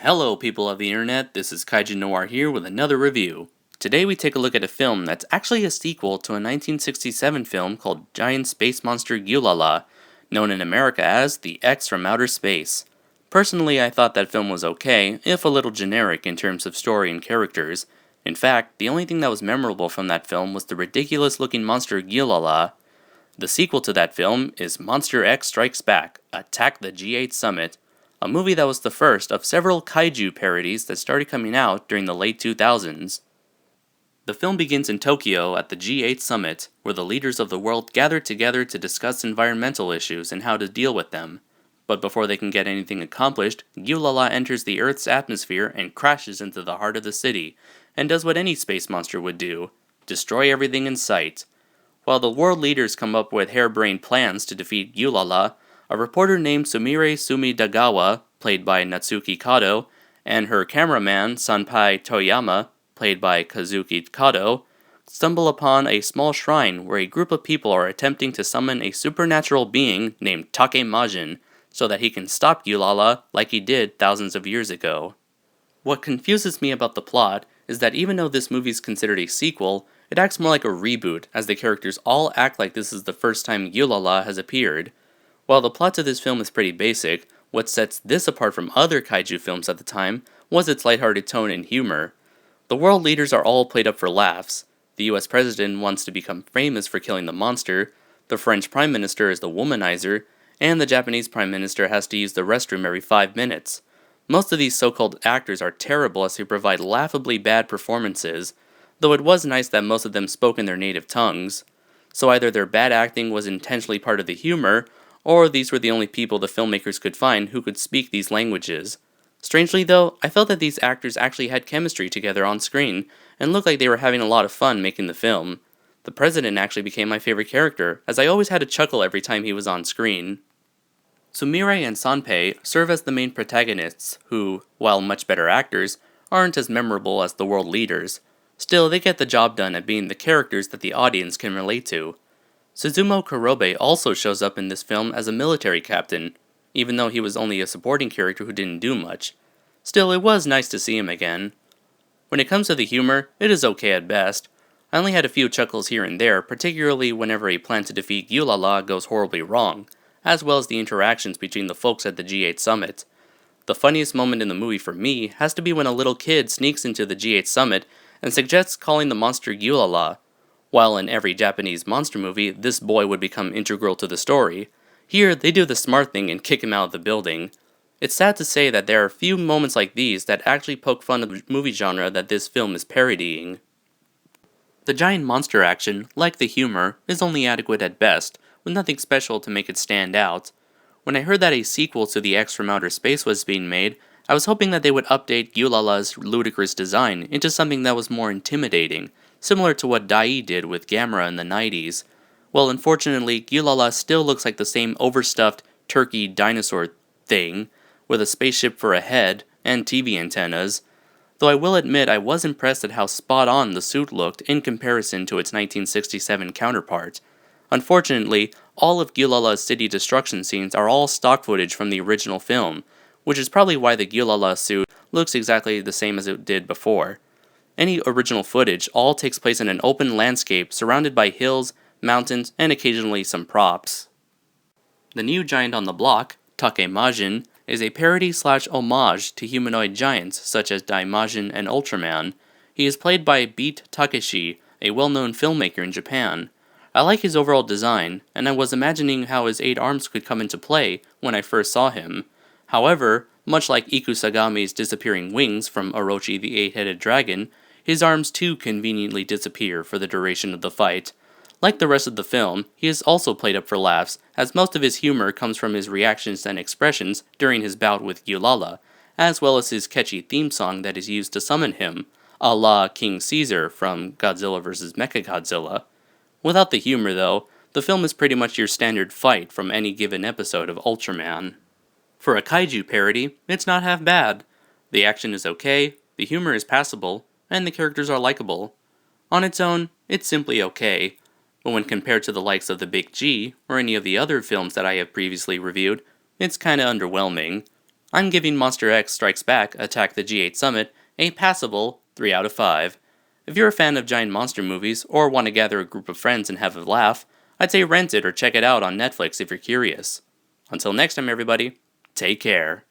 Hello people of the internet, this is Kaijin Noir here with another review. Today we take a look at a film that's actually a sequel to a 1967 film called Giant Space Monster Guilala, known in America as The X from Outer Space. Personally, I thought that film was okay, if a little generic in terms of story and characters. In fact, the only thing that was memorable from that film was the ridiculous looking monster Guilala. The sequel to that film is Monster X Strikes Back, Attack the G8 Summit, a movie that was the first of several kaiju parodies that started coming out during the late 2000s. The film begins in Tokyo at the G8 Summit, where the leaders of the world gather together to discuss environmental issues and how to deal with them. But before they can get anything accomplished, Guilala enters the Earth's atmosphere and crashes into the heart of the city, and does what any space monster would do: destroy everything in sight. While the world leaders come up with harebrained plans to defeat Guilala, a reporter named Sumire Sumidagawa, played by Natsuki Kato, and her cameraman Sanpai Toyama, played by Kazuki Kato, stumble upon a small shrine where a group of people are attempting to summon a supernatural being named Majin, so that he can stop Guilala like he did thousands of years ago. What confuses me about the plot is that even though this movie is considered a sequel, it acts more like a reboot, as the characters all act like this is the first time Guilala has appeared. While the plot to this film is pretty basic, what sets this apart from other kaiju films at the time was its lighthearted tone and humor. The world leaders are all played up for laughs. The US president wants to become famous for killing the monster, the French prime minister is the womanizer, and the Japanese prime minister has to use the restroom every 5 minutes. Most of these so-called actors are terrible as they provide laughably bad performances, though it was nice that most of them spoke in their native tongues. So either their bad acting was intentionally part of the humor, or these were the only people the filmmakers could find who could speak these languages. Strangely though, I felt that these actors actually had chemistry together on screen, and looked like they were having a lot of fun making the film. The president actually became my favorite character, as I always had a chuckle every time he was on screen. Sumire and Sanpei serve as the main protagonists, who, while much better actors, aren't as memorable as the world leaders. Still, they get the job done at being the characters that the audience can relate to. Suzumo Kurobe also shows up in this film as a military captain, even though he was only a supporting character who didn't do much. Still, it was nice to see him again. When it comes to the humor, it is okay at best. I only had a few chuckles here and there, particularly whenever a plan to defeat Guilala goes horribly wrong, as well as the interactions between the folks at the G8 Summit. The funniest moment in the movie for me has to be when a little kid sneaks into the G8 Summit and suggests calling the monster Guilala. While in every Japanese monster movie, this boy would become integral to the story, here they do the smart thing and kick him out of the building. It's sad to say that there are few moments like these that actually poke fun of the movie genre that this film is parodying. The giant monster action, like the humor, is only adequate at best, with nothing special to make it stand out. When I heard that a sequel to The X from Outer Space was being made, I was hoping that they would update Guilala's ludicrous design into something that was more intimidating, similar to what Dai did with Gamera in the 90s. Well, unfortunately, Guilala still looks like the same overstuffed turkey dinosaur thing, with a spaceship for a head and TV antennas, though I will admit I was impressed at how spot on the suit looked in comparison to its 1967 counterpart. Unfortunately, all of Guilala's city destruction scenes are all stock footage from the original film, which is probably why the Guilala suit looks exactly the same as it did before. Any original footage all takes place in an open landscape surrounded by hills, mountains, and occasionally some props. The new giant on the block, Majin, is a parody/homage to humanoid giants such as Daimajin and Ultraman. He is played by Beat Takeshi, a well-known filmmaker in Japan. I like his overall design, and I was imagining how his 8 arms could come into play when I first saw him. However, much like Ikusagami's disappearing wings from Orochi the 8-headed dragon, his arms too conveniently disappear for the duration of the fight. Like the rest of the film, he is also played up for laughs, as most of his humor comes from his reactions and expressions during his bout with Guilala, as well as his catchy theme song that is used to summon him, a la King Caesar from Godzilla vs. Mechagodzilla. Without the humor though, the film is pretty much your standard fight from any given episode of Ultraman. For a kaiju parody, it's not half bad. The action is okay, the humor is passable, and the characters are likable. On its own, it's simply okay, but when compared to the likes of The Big G, or any of the other films that I have previously reviewed, it's kinda underwhelming. I'm giving Monster X Strikes Back Attack the G8 Summit a passable 3 out of 5. If you're a fan of giant monster movies, or want to gather a group of friends and have a laugh, I'd say rent it or check it out on Netflix if you're curious. Until next time everybody, take care.